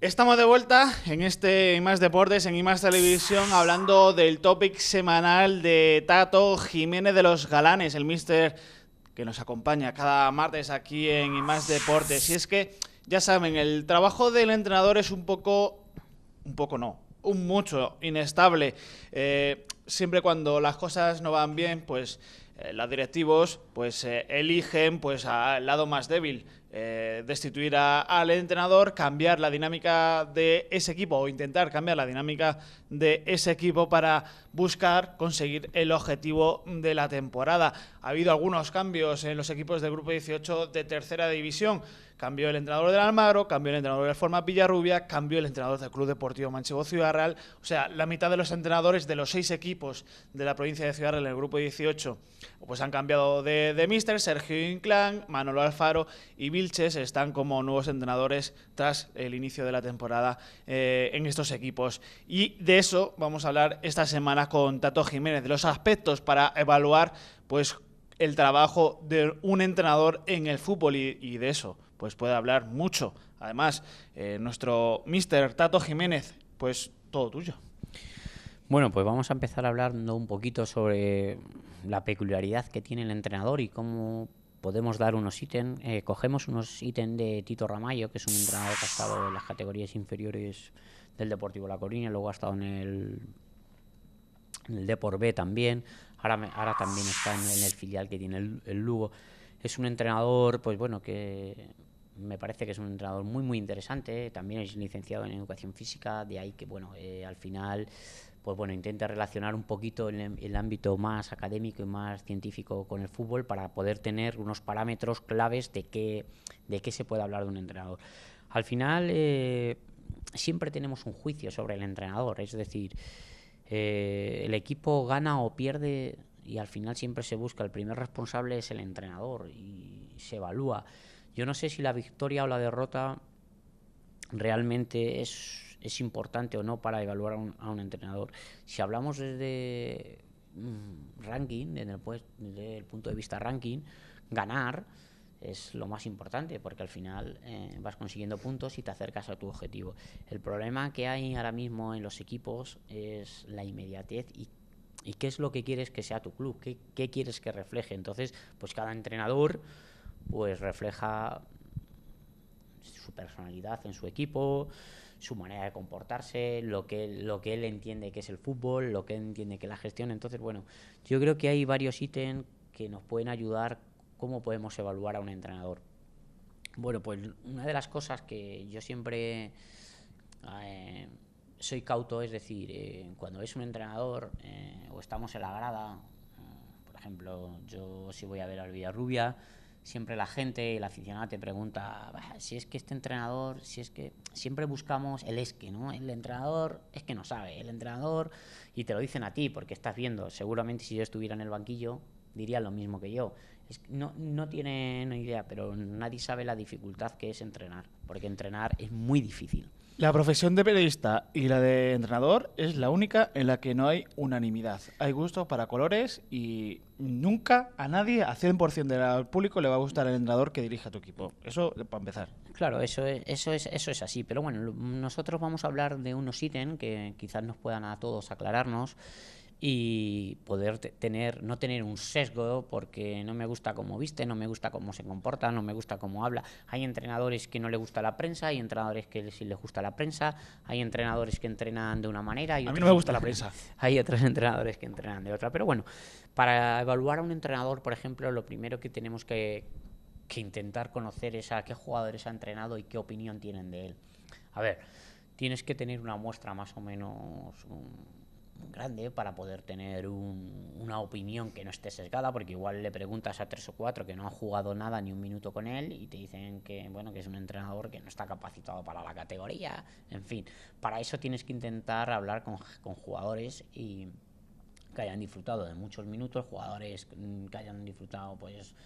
Estamos de vuelta en este IMAX Deportes, en IMAX Televisión, hablando del topic semanal de Tato Jiménez de los Galanes, el míster que nos acompaña cada martes aquí en IMAX Deportes. Y es que, ya saben, el trabajo del entrenador es un mucho inestable. Siempre cuando las cosas no van bien, pues los directivos eligen al lado más débil. Destituir al entrenador, cambiar la dinámica de ese equipo o intentar cambiar la dinámica de ese equipo para buscar conseguir el objetivo de la temporada. Ha habido algunos cambios en los equipos del Grupo 18 de tercera división. Cambió el entrenador del Almagro, cambió el entrenador del Forma Villarrubia, cambió el entrenador del Club Deportivo Manchego Ciudad Real. O sea, la mitad de los entrenadores de los 6 equipos de la provincia de Ciudad Real en el Grupo 18 pues han cambiado de míster. Sergio Inclán, Manolo Alfaro y Vilches están como nuevos entrenadores tras el inicio de la temporada en estos equipos. Y de eso vamos a hablar esta semana con Tato Jiménez, de los aspectos para evaluar pues el trabajo de un entrenador en el fútbol y de eso pues puede hablar mucho. Además, nuestro míster Tato Jiménez, pues todo tuyo. Bueno, pues vamos a empezar hablando un poquito sobre la peculiaridad que tiene el entrenador y cómo podemos dar unos ítems. Cogemos unos ítems de Tito Ramallo, que es un entrenador que ha estado en las categorías inferiores del Deportivo La Coruña, luego ha estado en el Depor B también, ahora también está en el filial que tiene el Lugo. Es un entrenador, pues bueno, que me parece que es un entrenador muy interesante. También es licenciado en Educación Física, de ahí que bueno, al final pues bueno, intenta relacionar un poquito el ámbito más académico y más científico con el fútbol para poder tener unos parámetros claves de qué se puede hablar de un entrenador. Al final siempre tenemos un juicio sobre el entrenador, es decir, el equipo gana o pierde y al final siempre se busca, el primer responsable es el entrenador y se evalúa. Yo no sé si la victoria o la derrota realmente es importante o no para evaluar a un entrenador. Si hablamos desde ranking, desde el punto de vista ranking, ganar es lo más importante porque al final vas consiguiendo puntos y te acercas a tu objetivo. El problema que hay ahora mismo en los equipos es la inmediatez y qué es lo que quieres que sea tu club, qué quieres que refleje. Entonces, pues cada entrenador pues refleja su personalidad en su equipo, su manera de comportarse, lo que él entiende que es el fútbol, lo que él entiende que es la gestión. Entonces, bueno, yo creo que hay varios ítems que nos pueden ayudar cómo podemos evaluar a un entrenador. Bueno, pues una de las cosas que yo siempre soy cauto, es decir, cuando ves un entrenador o estamos en la grada, por ejemplo, yo si voy a ver al Villarrubia, siempre la gente, el aficionado te pregunta si es que este entrenador, si es que siempre buscamos el es que, ¿no? El entrenador es que no sabe, el entrenador, y te lo dicen a ti porque estás viendo, seguramente si yo estuviera en el banquillo dirían lo mismo que yo. No tienen idea, pero nadie sabe la dificultad que es entrenar, porque entrenar es muy difícil. La profesión de periodista y la de entrenador es la única en la que no hay unanimidad. Hay gustos para colores y nunca a nadie, a 100% del público, le va a gustar el entrenador que dirige a tu equipo. Eso para empezar. Claro, eso es así. Pero bueno, nosotros vamos a hablar de unos ítems que quizás nos puedan a todos aclararnos y poder no tener un sesgo porque no me gusta cómo viste, no me gusta cómo se comporta, no me gusta cómo habla. Hay entrenadores que no les gusta la prensa, hay entrenadores que sí les gusta la prensa, hay entrenadores que entrenan de una manera y a mí no me gusta la prensa. Hay otros entrenadores que entrenan de otra. Pero bueno, para evaluar a un entrenador, por ejemplo, lo primero que tenemos que intentar conocer es a qué jugadores ha entrenado y qué opinión tienen de él. A ver, tienes que tener una muestra más o menos grande para poder tener una opinión que no esté sesgada, porque igual le preguntas a 3 o 4 que no han jugado nada ni un minuto con él y te dicen que bueno, que es un entrenador que no está capacitado para la categoría. En fin, para eso tienes que intentar hablar con jugadores y que hayan disfrutado de muchos minutos, jugadores que hayan disfrutado pues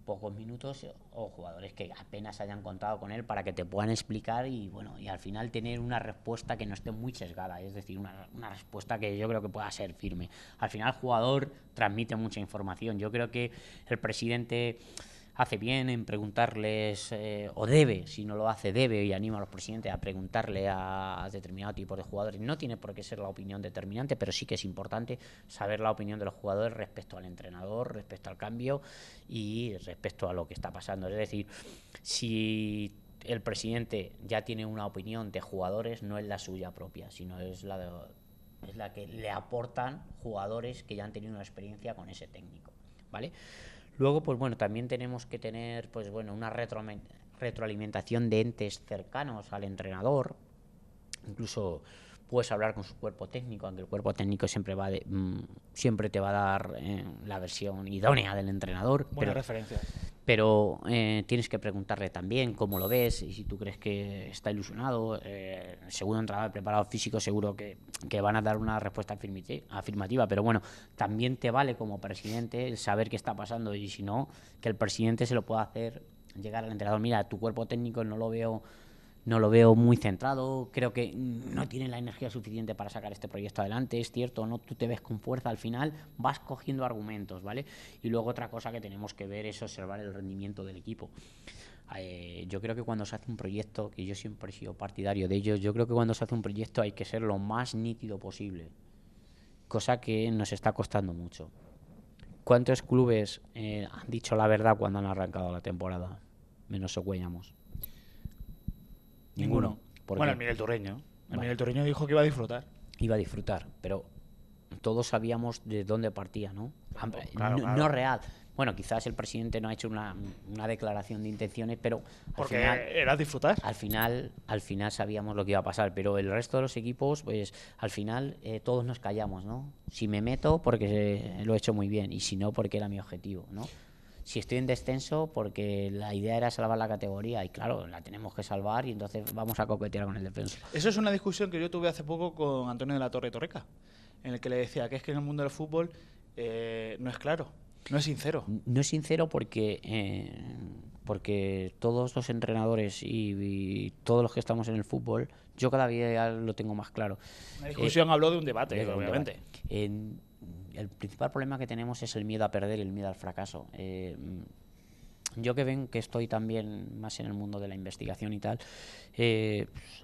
pocos minutos o jugadores que apenas hayan contado con él para que te puedan explicar y bueno, y al final tener una respuesta que no esté muy sesgada, es decir, una respuesta que yo creo que pueda ser firme. Al final el jugador transmite mucha información. Yo creo que el presidente hace bien en preguntarles, o debe, si no lo hace, debe, y anima a los presidentes a preguntarle a determinado tipo de jugadores. No tiene por qué ser la opinión determinante, pero sí que es importante saber la opinión de los jugadores respecto al entrenador, respecto al cambio y respecto a lo que está pasando. Es decir, si el presidente ya tiene una opinión de jugadores, no es la suya propia, sino es la que le aportan jugadores que ya han tenido una experiencia con ese técnico, ¿vale? Luego, pues bueno, también tenemos que tener, pues bueno, una retroalimentación de entes cercanos al entrenador. Incluso puedes hablar con su cuerpo técnico, aunque el cuerpo técnico siempre te va a dar la versión idónea del entrenador. Buena referencia. Pero tienes que preguntarle también cómo lo ves y si tú crees que está ilusionado. Segundo entrenador preparado físico, seguro que van a dar una respuesta afirmativa, pero bueno, también te vale como presidente el saber qué está pasando, y si no, que el presidente se lo pueda hacer llegar al entrenador. Mira, tu cuerpo técnico no lo veo muy centrado, creo que no tiene la energía suficiente para sacar este proyecto adelante, es cierto, no, tú te ves con fuerza, al final vas cogiendo argumentos, ¿vale? Y luego otra cosa que tenemos que ver es observar el rendimiento del equipo. Yo creo que cuando se hace un proyecto, que yo siempre he sido partidario de ello, yo creo que cuando se hace un proyecto hay que ser lo más nítido posible, cosa que nos está costando mucho. ¿Cuántos clubes han dicho la verdad cuando han arrancado la temporada? Menos Socuellamos. Ninguno. Bueno, el Miguel Turreño. Miguel Turreño dijo que iba a disfrutar. Iba a disfrutar, pero todos sabíamos de dónde partía, ¿no? Claro. No real. Bueno, quizás el presidente no ha hecho una declaración de intenciones, pero porque al final, era disfrutar. Al final sabíamos lo que iba a pasar, pero el resto de los equipos, pues al final todos nos callamos, ¿no? Si me meto, porque lo he hecho muy bien, y si no, porque era mi objetivo, ¿no? Si estoy en descenso, porque la idea era salvar la categoría, y claro, la tenemos que salvar, y entonces vamos a coquetear con el defensa. Eso es una discusión que yo tuve hace poco con Antonio de la Torre Torreca, en el que le decía que es que en el mundo del fútbol no es claro, no es sincero. No es sincero porque todos los entrenadores y todos los que estamos en el fútbol, yo cada día lo tengo más claro. La discusión habló de un debate, obviamente. El principal problema que tenemos es el miedo a perder y el miedo al fracaso. Yo que ven que estoy también más en el mundo de la investigación y tal,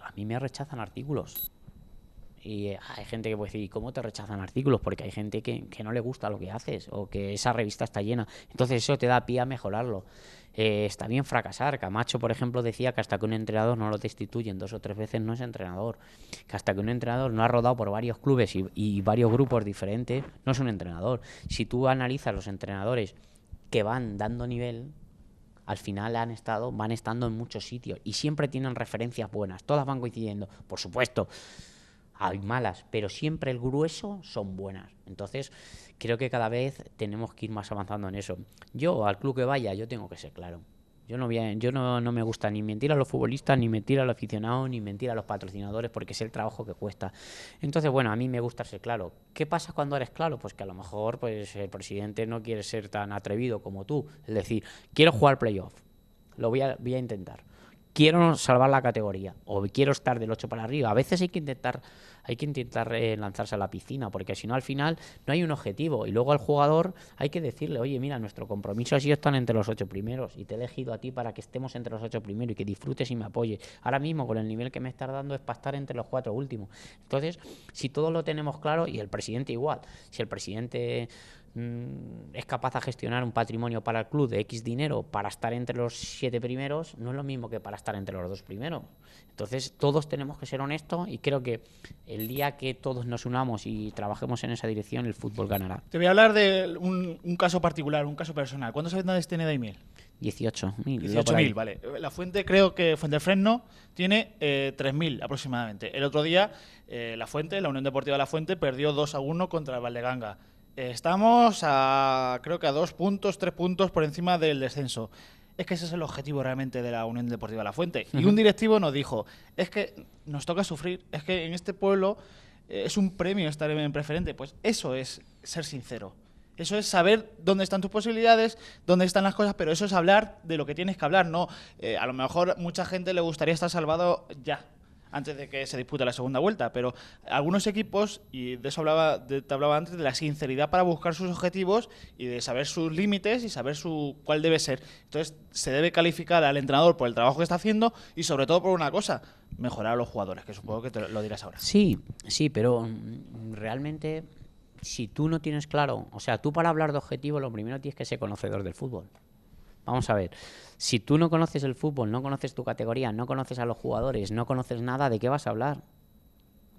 a mí me rechazan artículos. Y hay gente que puede decir, ¿cómo te rechazan artículos? Porque hay gente que no le gusta lo que haces, o que esa revista está llena. Entonces eso te da pie a mejorarlo. Está bien fracasar. Camacho, por ejemplo, decía que hasta que un entrenador no lo destituyen 2 o 3 veces no es entrenador. Que hasta que un entrenador no ha rodado por varios clubes y varios grupos diferentes, no es un entrenador. Si tú analizas los entrenadores que van dando nivel, al final van estando en muchos sitios y siempre tienen referencias buenas. Todas van coincidiendo. Por supuesto, hay malas, pero siempre el grueso son buenas. Entonces, creo que cada vez tenemos que ir más avanzando en eso. Yo, al club que vaya, yo tengo que ser claro. Yo no me gusta ni mentir a los futbolistas, ni mentir a los aficionados, ni mentir a los patrocinadores, porque sé el trabajo que cuesta. Entonces, bueno, a mí me gusta ser claro. ¿Qué pasa cuando eres claro? Pues que a lo mejor pues el presidente no quiere ser tan atrevido como tú. Es decir, quiero jugar playoff, lo voy a intentar. Quiero salvar la categoría, o quiero estar del 8 para arriba. A veces hay que intentar lanzarse a la piscina, porque si no, al final no hay un objetivo. Y luego al jugador hay que decirle, oye, mira, nuestro compromiso ha sido estar entre los 8 primeros, y te he elegido a ti para que estemos entre los 8 primeros y que disfrutes y me apoyes. Ahora mismo, con el nivel que me estás dando, es para estar entre los 4 últimos. Entonces, si todos lo tenemos claro, y el presidente igual, si el presidente es capaz de gestionar un patrimonio para el club de X dinero para estar entre los 7 primeros, no es lo mismo que para estar entre los 2 primeros. Entonces todos tenemos que ser honestos, y creo que el día que todos nos unamos y trabajemos en esa dirección, el fútbol ganará. Te voy a hablar de un caso particular, un caso personal. ¿Cuántos habitantes tiene Daimiel? 18.000. 18.000, vale. La Fuente, creo que Fuentefresno tiene 3.000 aproximadamente. El otro día la Unión Deportiva La Fuente perdió 2-1 contra el Valdeganga. Estamos creo que a 2 puntos, 3 puntos por encima del descenso. Es que ese es el objetivo realmente de la Unión Deportiva La Fuente. Y un directivo nos dijo, es que nos toca sufrir, es que en este pueblo es un premio estar en preferente. Pues eso es ser sincero. Eso es saber dónde están tus posibilidades, dónde están las cosas, pero eso es hablar de lo que tienes que hablar. No, a lo mejor mucha gente le gustaría estar salvado ya. antes de que se dispute la segunda vuelta, pero algunos equipos, y de eso te hablaba antes, de la sinceridad para buscar sus objetivos y de saber sus límites y saber cuál debe ser. Entonces, se debe calificar al entrenador por el trabajo que está haciendo y sobre todo por una cosa, mejorar a los jugadores, que supongo que te lo dirás ahora. Sí, sí, pero realmente, si tú no tienes claro, o sea, tú para hablar de objetivo, lo primero tienes que ser conocedor del fútbol. Vamos a ver, si tú no conoces el fútbol, no conoces tu categoría, no conoces a los jugadores, no conoces nada, ¿de qué vas a hablar?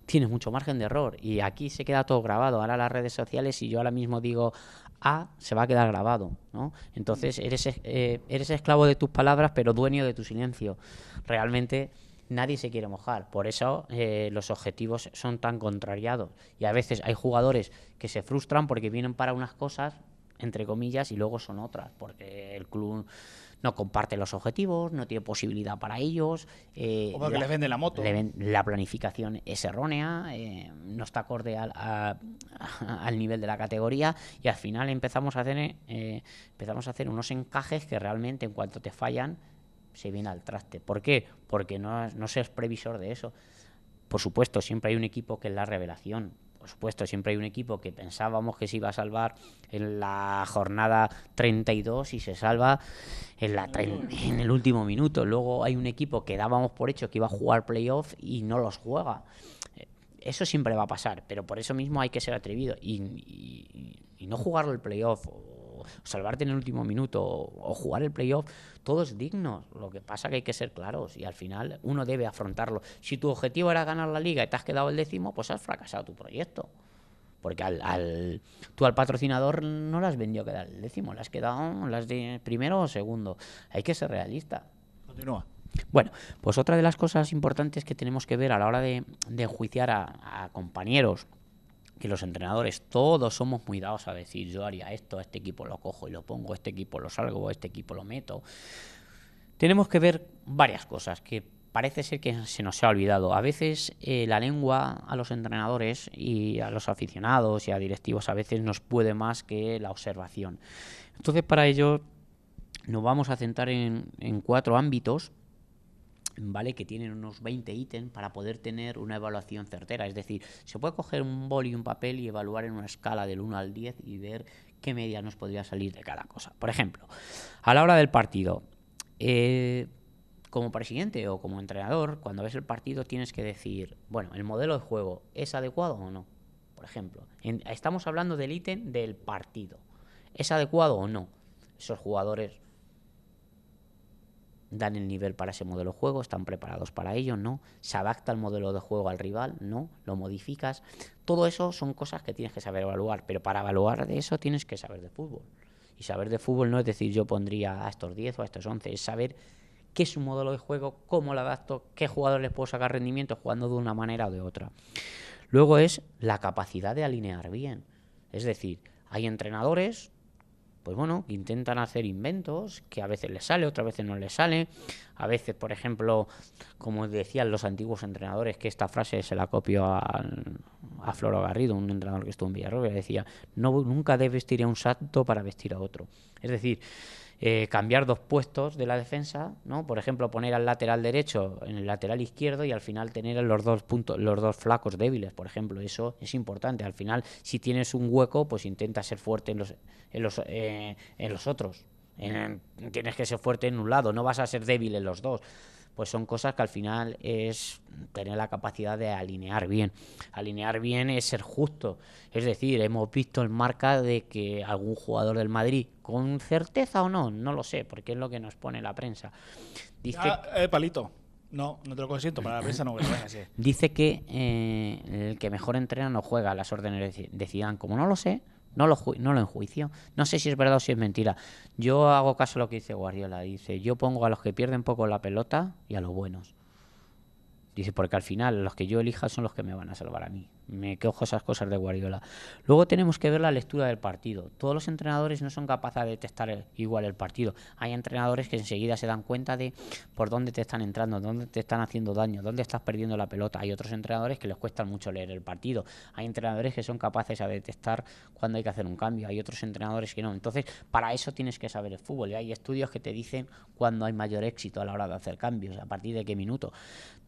Tienes mucho margen de error y aquí se queda todo grabado. Ahora las redes sociales, si yo ahora mismo digo A, se va a quedar grabado, ¿no? Entonces eres esclavo de tus palabras, pero dueño de tu silencio. Realmente nadie se quiere mojar. Por eso los objetivos son tan contrariados. Y a veces hay jugadores que se frustran porque vienen para unas cosas, entre comillas, y luego son otras, porque el club no comparte los objetivos, no tiene posibilidad para ellos. O porque les vende la moto. La planificación es errónea, no está acorde al nivel de la categoría y al final empezamos a hacer unos encajes que realmente en cuanto te fallan se viene al traste. ¿Por qué? Porque no seas previsor de eso. Por supuesto, siempre hay un equipo que es la revelación. Por supuesto, siempre hay un equipo que pensábamos que se iba a salvar en la jornada 32 y se salva en el último minuto. Luego hay un equipo que dábamos por hecho que iba a jugar playoff y no los juega. Eso siempre va a pasar, pero por eso mismo hay que ser atrevido y no jugar el playoff o salvarte en el último minuto o jugar el playoff, todo es digno. Lo que pasa que hay que ser claros y al final uno debe afrontarlo. Si tu objetivo era ganar la liga y te has quedado el 10º, pues has fracasado tu proyecto. Porque tú al patrocinador no le has vendido quedar el 10º, le has quedado las de primero o segundo. Hay que ser realista. Continúa. Bueno, pues otra de las cosas importantes que tenemos que ver a la hora de enjuiciar a compañeros, que los entrenadores todos somos muy dados a decir yo haría esto, a este equipo lo cojo y lo pongo, a este equipo lo salgo, a este equipo lo meto. Tenemos que ver varias cosas que parece ser que se nos ha olvidado. A veces la lengua a los entrenadores y a los aficionados y a directivos a veces nos puede más que la observación. Entonces para ello nos vamos a centrar en 4 ámbitos, ¿vale? Que tienen unos 20 ítems para poder tener una evaluación certera. Es decir, se puede coger un boli y un papel y evaluar en una escala del 1 al 10 y ver qué media nos podría salir de cada cosa. Por ejemplo, a la hora del partido, como presidente o como entrenador, cuando ves el partido tienes que decir, bueno, ¿el modelo de juego es adecuado o no? Por ejemplo, estamos hablando del ítem del partido. ¿Es adecuado o no? Esos jugadores dan el nivel para ese modelo de juego, están preparados para ello, ¿no? Se adapta el modelo de juego al rival, ¿no? Lo modificas. Todo eso son cosas que tienes que saber evaluar, pero para evaluar de eso tienes que saber de fútbol. Y saber de fútbol no es decir yo pondría a estos 10 o a estos 11, es saber qué es un modelo de juego, cómo lo adapto, qué jugadores les puedo sacar rendimiento jugando de una manera o de otra. Luego es la capacidad de alinear bien. Es decir, hay entrenadores, pues bueno, intentan hacer inventos, que a veces les sale, otras veces no les sale. A veces, por ejemplo, como decían los antiguos entrenadores, que esta frase se la copió a Floro Garrido, un entrenador que estuvo en Villarrobia, decía, nunca debes vestir a un santo para vestir a otro. Es decir, cambiar 2 puestos de la defensa, ¿no? Por ejemplo, poner al lateral derecho en el lateral izquierdo y al final tener los 2 flacos débiles, por ejemplo. Eso es importante. Al final, si tienes un hueco, pues intenta ser fuerte en los otros. Tienes que ser fuerte en un lado, no vas a ser débil en los dos. Pues son cosas que al final es tener la capacidad de alinear bien. Alinear bien es ser justo. Es decir, hemos visto en Marca de que algún jugador del Madrid, con certeza o no, no lo sé, porque es lo que nos pone la prensa. Dice, palito. No te lo consiento, para la prensa no. Bueno, así. Dice que el que mejor entrena no juega a las órdenes de Zidane. Como no lo sé, no lo enjuicio. No sé si es verdad o si es mentira. Yo hago caso a lo que dice Guardiola. Dice, yo pongo a los que pierden poco la pelota y a los buenos. Dice, porque al final los que yo elija son los que me van a salvar a mí. Me cojo esas cosas de Guardiola. Luego tenemos que ver la lectura del partido. Todos los entrenadores no son capaces de detectar igual el partido. Hay entrenadores que enseguida se dan cuenta de por dónde te están entrando, dónde te están haciendo daño, dónde estás perdiendo la pelota. Hay otros entrenadores que les cuesta mucho leer el partido. Hay entrenadores que son capaces de detectar cuando hay que hacer un cambio. Hay otros entrenadores que no. Entonces, para eso tienes que saber el fútbol. Y hay estudios que te dicen cuándo hay mayor éxito a la hora de hacer cambios, a partir de qué minuto.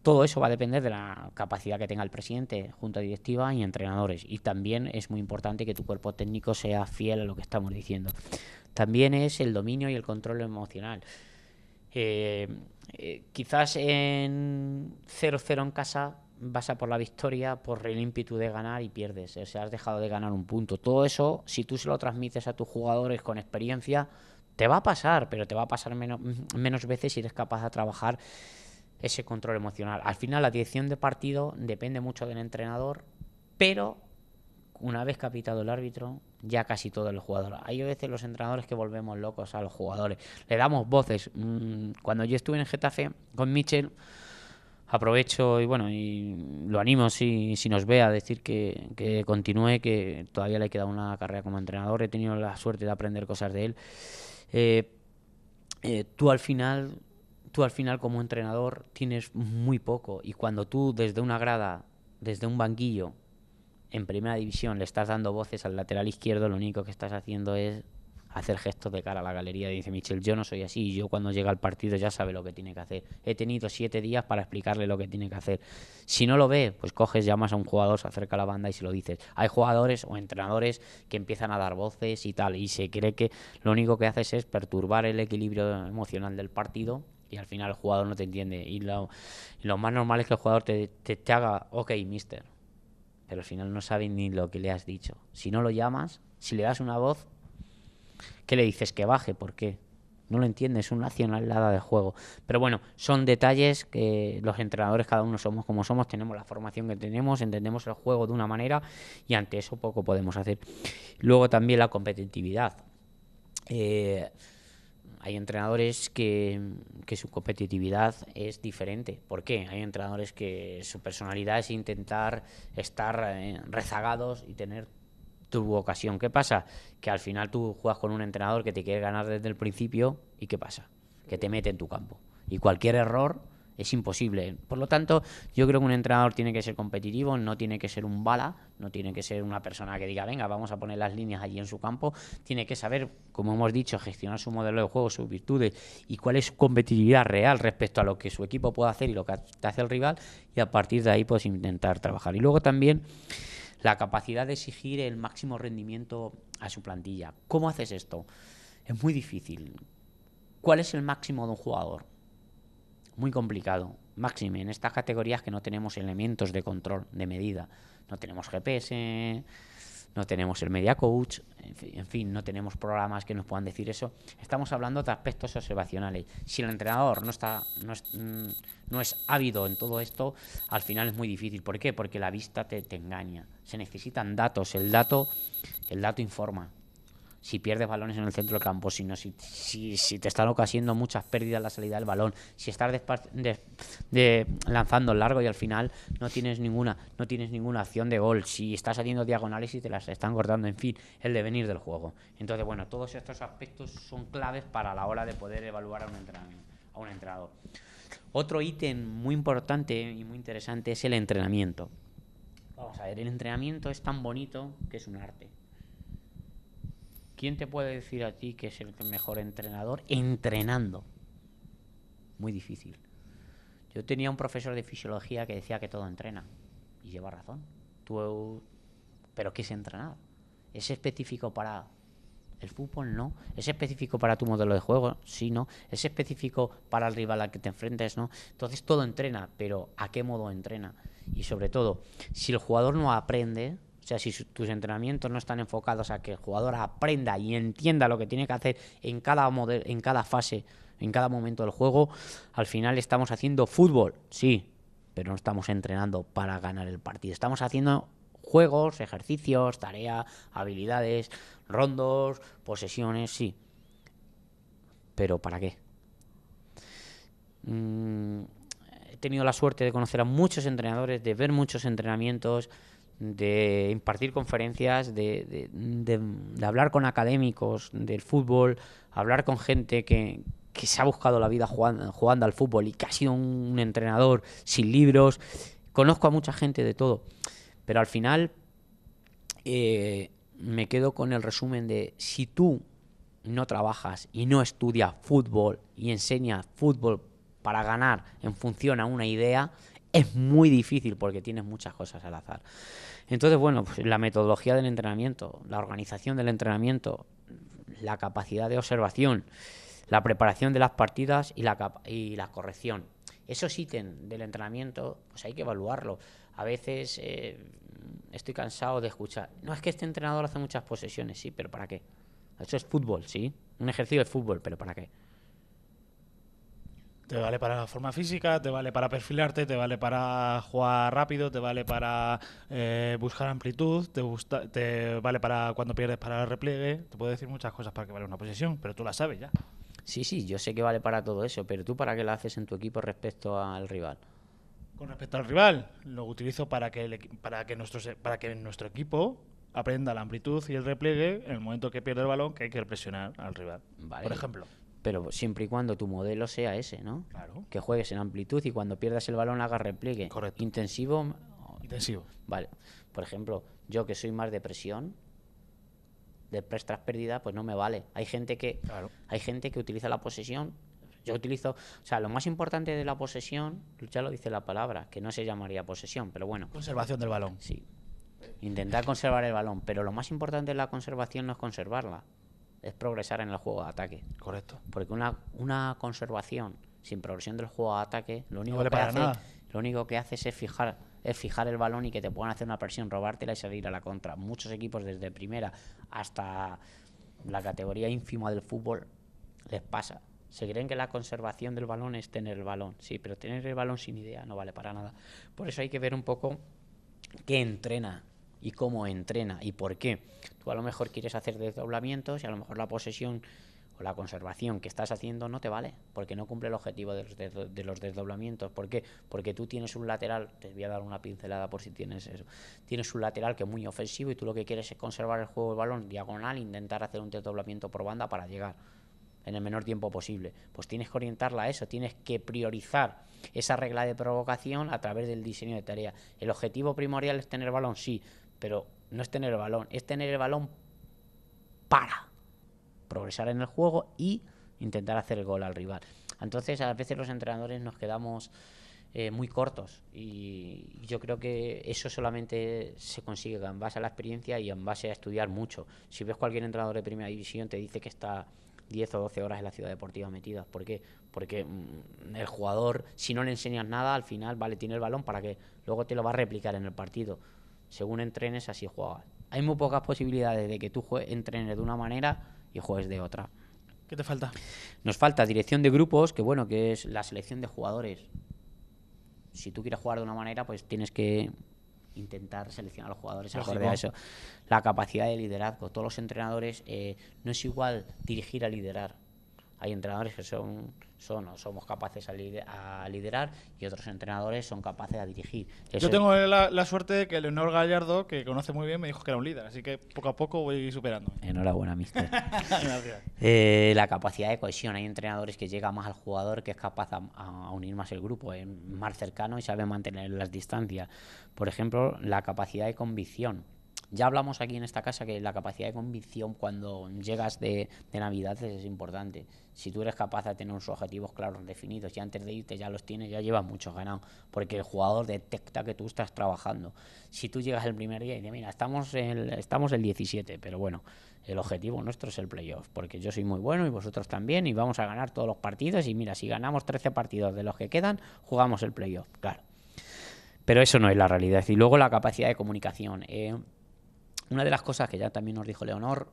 Todo eso va a depender de la capacidad que tenga el presidente, junta directiva y entrenadores. Y también es muy importante que tu cuerpo técnico sea fiel a lo que estamos diciendo. También es el dominio y el control emocional. Quizás en 0-0 en casa vas a por la victoria, por el ímpetu de ganar y pierdes. O sea, has dejado de ganar un punto. Todo eso, si tú se lo transmites a tus jugadores con experiencia, te va a pasar, pero te va a pasar menos veces si eres capaz de trabajar ese control emocional. Al final la dirección de partido depende mucho del entrenador, pero una vez que ha pitado el árbitro, ya casi todo el jugador. Hay veces los entrenadores que volvemos locos a los jugadores. Le damos voces. Cuando yo estuve en Getafe con Michel, aprovecho y lo animo si nos ve a decir que continúe, que todavía le queda una carrera como entrenador. He tenido la suerte de aprender cosas de él. Tú al final como entrenador tienes muy poco, y cuando tú desde una grada, desde un banquillo en primera división le estás dando voces al lateral izquierdo, lo único que estás haciendo es hacer gestos de cara a la galería. Dice Michel, yo no soy así, yo cuando llega al partido ya sabe lo que tiene que hacer. He tenido 7 días para explicarle lo que tiene que hacer. Si no lo ve, pues coges, llamas a un jugador, se acerca a la banda y se lo dices. Hay jugadores o entrenadores que empiezan a dar voces y tal, y se cree que lo único que haces es perturbar el equilibrio emocional del partido, y al final el jugador no te entiende. Y lo más normal es que el jugador te haga, ok, mister, pero al final no sabe ni lo que le has dicho. Si no lo llamas, si le das una voz, ¿qué le dices? Que baje, ¿por qué? No lo entiende, es una nacionalidad de juego. Pero bueno, son detalles que los entrenadores cada uno somos como somos, tenemos la formación que tenemos, entendemos el juego de una manera y ante eso poco podemos hacer. Luego también la competitividad. Hay entrenadores que su competitividad es diferente. ¿Por qué? Hay entrenadores que su personalidad es intentar estar rezagados y tener tu ocasión. ¿Qué pasa? Que al final tú juegas con un entrenador que te quiere ganar desde el principio, y ¿qué pasa? Que te mete en tu campo. Y cualquier error es imposible. Por lo tanto, yo creo que un entrenador tiene que ser competitivo, no tiene que ser un bala, no tiene que ser una persona que diga, venga, vamos a poner las líneas allí en su campo. Tiene que saber, como hemos dicho, gestionar su modelo de juego, sus virtudes y cuál es su competitividad real respecto a lo que su equipo puede hacer y lo que te hace el rival, y a partir de ahí pues intentar trabajar. Y luego también la capacidad de exigir el máximo rendimiento a su plantilla. ¿Cómo haces esto? Es muy difícil. ¿Cuál es el máximo de un jugador? Muy complicado. Máxime en estas categorías que no tenemos elementos de control, de medida. No tenemos GPS, no tenemos el media coach, en fin, no tenemos programas que nos puedan decir eso. Estamos hablando de aspectos observacionales. Si el entrenador no es ávido en todo esto, al final es muy difícil. ¿Por qué? Porque la vista te engaña. Se necesitan datos. El dato informa. Si pierdes balones en el centro del campo, si te están ocasionando muchas pérdidas en la salida del balón, si estás lanzando largo y al final no tienes ninguna acción de gol, si estás haciendo diagonales y te las están cortando, en fin, el devenir del juego. Entonces, bueno, todos estos aspectos son claves para la hora de poder evaluar a un entrenador. Otro ítem muy importante y muy interesante es el entrenamiento. Vamos a ver, el entrenamiento es tan bonito que es un arte. ¿Quién te puede decir a ti que es el mejor entrenador entrenando? Muy difícil. Yo tenía un profesor de fisiología que decía que todo entrena, y lleva razón. ¿Pero qué es entrenar? ¿Es específico para el fútbol? No. ¿Es específico para tu modelo de juego? Sí, no. ¿Es específico para el rival al que te enfrentes? No. Entonces todo entrena, pero ¿a qué modo entrena? Y sobre todo, si el jugador no aprende, o sea, si tus entrenamientos no están enfocados a que el jugador aprenda y entienda lo que tiene que hacer en cada fase, en cada momento del juego, al final estamos haciendo fútbol, sí, pero no estamos entrenando para ganar el partido. Estamos haciendo juegos, ejercicios, tareas, habilidades, rondos, posesiones, sí. ¿Pero para qué? He tenido la suerte de conocer a muchos entrenadores, de ver muchos entrenamientos. de impartir conferencias, de hablar con académicos del fútbol, hablar con gente que se ha buscado la vida jugando al fútbol y que ha sido un entrenador sin libros. Conozco a mucha gente de todo, pero al final me quedo con el resumen de: si tú no trabajas y no estudias fútbol y enseñas fútbol para ganar en función a una idea, es muy difícil porque tienes muchas cosas al azar. Entonces, bueno, pues la metodología del entrenamiento, la organización del entrenamiento, la capacidad de observación, la preparación de las partidas y la corrección. Esos ítems del entrenamiento, pues hay que evaluarlo. A veces estoy cansado de escuchar: no, es que este entrenador hace muchas posesiones. Sí, pero ¿para qué? Eso es fútbol, sí, un ejercicio de fútbol, pero ¿para qué? Te vale para la forma física, te vale para perfilarte, te vale para jugar rápido, te vale para buscar amplitud, te vale para cuando pierdes para el repliegue. Te puedo decir muchas cosas para que vale una posesión, pero tú la sabes ya. Sí, yo sé que vale para todo eso, pero ¿tú para qué lo haces en tu equipo respecto al rival? Con respecto al rival, lo utilizo para que nuestro equipo aprenda la amplitud y el repliegue en el momento que pierde el balón, que hay que presionar al rival. Vale, por ejemplo. Pero siempre y cuando tu modelo sea ese, ¿no? Claro. Que juegues en amplitud y cuando pierdas el balón hagas repliegue. Correcto. Intensivo. Intensivo. Vale. Por ejemplo, yo que soy más de presión, de tras pérdida, pues no me vale. Hay gente que utiliza la posesión. Yo utilizo, o sea, lo más importante de la posesión, ya lo dice la palabra, que no se llamaría posesión, pero bueno. Conservación del balón. Sí. Intentar conservar el balón, pero lo más importante de la conservación no es conservarla, es progresar en el juego de ataque. Correcto. Porque una conservación sin progresión del juego de ataque, lo único que hace es fijar el balón y que te puedan hacer una presión, robártela y salir a la contra. Muchos equipos, desde primera hasta la categoría ínfima del fútbol, les pasa. Se creen que la conservación del balón es tener el balón. Sí, pero tener el balón sin idea no vale para nada. Por eso hay que ver un poco qué entrena y cómo entrena y por qué. Tú a lo mejor quieres hacer desdoblamientos y a lo mejor la posesión o la conservación que estás haciendo no te vale, porque no cumple el objetivo de los desdoblamientos. ¿Por qué? Porque tú tienes un lateral, te voy a dar una pincelada por si tienes eso, tienes un lateral que es muy ofensivo y tú lo que quieres es conservar el juego del balón diagonal, intentar hacer un desdoblamiento por banda para llegar en el menor tiempo posible. Pues tienes que orientarla a eso, tienes que priorizar esa regla de provocación a través del diseño de tarea. El objetivo primordial es tener el balón, sí, pero no es tener el balón, es tener el balón para progresar en el juego y intentar hacer el gol al rival. Entonces, a veces los entrenadores nos quedamos muy cortos y yo creo que eso solamente se consigue en base a la experiencia y en base a estudiar mucho. Si ves cualquier entrenador de primera división te dice que está 10 o 12 horas en la ciudad deportiva metidas. ¿Por qué? Porque el jugador, si no le enseñas nada, al final, vale, tiene el balón para que luego te lo va a replicar en el partido. Según entrenes, así juegas. Hay muy pocas posibilidades de que tú entrenes de una manera y juegues de otra. ¿Qué te falta? Nos falta dirección de grupos, que es la selección de jugadores. Si tú quieres jugar de una manera, pues tienes que intentar seleccionar a los jugadores acorde a eso. La capacidad de liderazgo. Todos los entrenadores, no es igual dirigir a liderar. Hay entrenadores que somos capaces a liderar y otros entrenadores son capaces de dirigir. Yo tengo la suerte de que Leonor Gallardo, que conoce muy bien, me dijo que era un líder, así que poco a poco voy superando. Enhorabuena, mister. La capacidad de cohesión. Hay entrenadores que llegan más al jugador, que es capaz a unir más el grupo, es más cercano y sabe mantener las distancias. Por ejemplo, la capacidad de convicción. Ya hablamos aquí en esta casa que la capacidad de convicción cuando llegas de Navidad es importante. Si tú eres capaz de tener unos objetivos claros, definidos, y antes de irte ya los tienes, ya llevas muchos ganados, porque el jugador detecta que tú estás trabajando. Si tú llegas el primer día y dices, mira, estamos el 17, pero bueno, el objetivo nuestro es el playoff, porque yo soy muy bueno y vosotros también, y vamos a ganar todos los partidos, y mira, si ganamos 13 partidos de los que quedan, jugamos el playoff, claro. Pero eso no es la realidad. Y luego la capacidad de comunicación. Una de las cosas que ya también nos dijo Leonor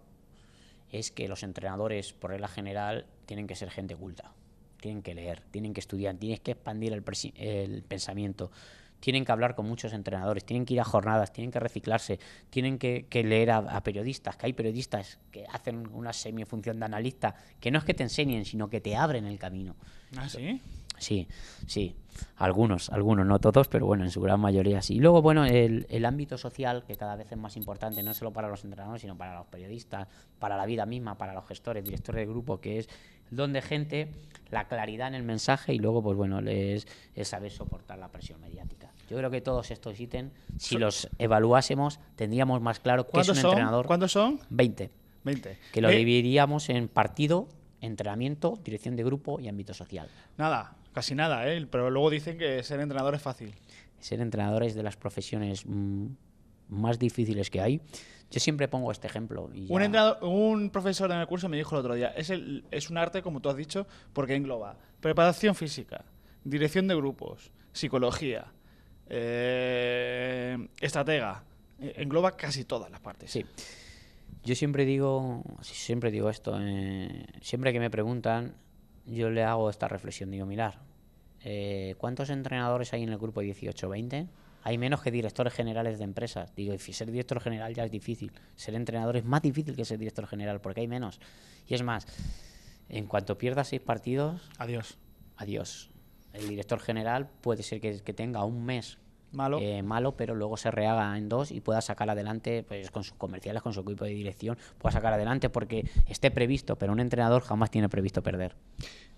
es que los entrenadores, por regla general, tienen que ser gente culta. Tienen que leer, tienen que estudiar, tienen que expandir el pensamiento. Tienen que hablar con muchos entrenadores, tienen que ir a jornadas, tienen que reciclarse, tienen que leer a periodistas, que hay periodistas que hacen una semifunción de analista, que no es que te enseñen, sino que te abren el camino. ¿Ah, sí? Sí, sí. Algunos, no todos, pero bueno, en su gran mayoría sí. Y luego, bueno, el ámbito social, que cada vez es más importante, no solo para los entrenadores, sino para los periodistas, para la vida misma, para los gestores, directores de grupo, que es donde gente, la claridad en el mensaje y luego, pues bueno, es saber soportar la presión mediática. Yo creo que todos estos ítems, si los evaluásemos, tendríamos más claro qué es un entrenador. ¿Cuántos son? 20. 20. Que lo dividiríamos en partido, entrenamiento, dirección de grupo y ámbito social. Nada, casi nada, ¿eh? Pero luego dicen que ser entrenador es fácil. Ser entrenador es de las profesiones más difíciles que hay. Yo siempre pongo este ejemplo. Y un profesor en el curso me dijo el otro día, es un arte, como tú has dicho, porque engloba preparación física, dirección de grupos, psicología, estratega, engloba casi todas las partes. Sí. Yo siempre digo esto, siempre que me preguntan, yo le hago esta reflexión, digo, mirar, ¿cuántos entrenadores hay en el grupo 18-20? Hay menos que directores generales de empresas. Digo, ser director general ya es difícil. Ser entrenador es más difícil que ser director general porque hay menos. Y es más, en cuanto pierdas 6 partidos... Adiós. El director general puede ser que tenga un mes malo, pero luego se rehaga en 2 y pueda sacar adelante, pues con sus comerciales, con su equipo de dirección, pueda sacar adelante porque esté previsto, pero un entrenador jamás tiene previsto perder.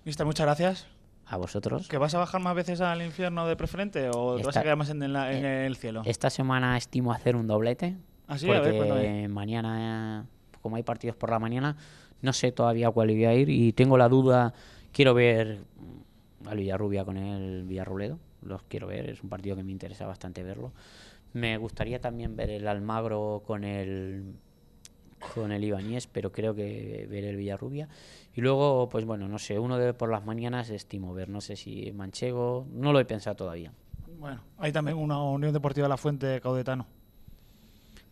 Mister, muchas gracias. A vosotros. ¿Que vas a bajar más veces al infierno de preferente o te vas a quedar más en el cielo? Esta semana estimo hacer un doblete. ¿Ah, sí? Porque a ver, mañana, como hay partidos por la mañana, no sé todavía cuál voy a ir y tengo la duda. Quiero ver al Villarrubia con el Villarrobledo. Los quiero ver, es un partido que me interesa bastante verlo. Me gustaría también ver el Almagro con el Ibáñez, pero creo que ver el Villarrubia. Y luego, pues bueno, no sé, uno de por las mañanas estimo ver, no sé si Manchego, no lo he pensado todavía. Bueno, hay también una Unión Deportiva La Fuente Caudetano.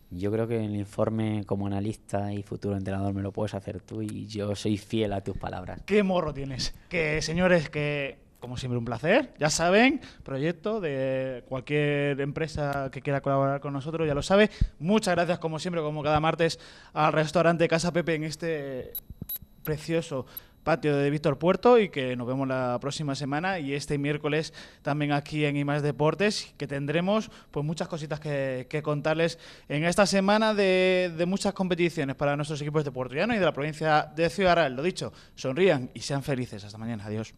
Yo creo que el informe como analista y futuro entrenador me lo puedes hacer tú y yo soy fiel a tus palabras. ¿Qué morro tienes? Que señores, que como siempre un placer, ya saben, proyecto de cualquier empresa que quiera colaborar con nosotros, ya lo sabe. Muchas gracias como siempre, como cada martes, al restaurante Casa Pepe en este precioso patio de Víctor Puerto y que nos vemos la próxima semana y este miércoles también aquí en IMAX Deportes, que tendremos pues muchas cositas que contarles en esta semana de muchas competiciones para nuestros equipos de Puerto Llano y de la provincia de Ciudad Real. Lo dicho, sonrían y sean felices. Hasta mañana. Adiós.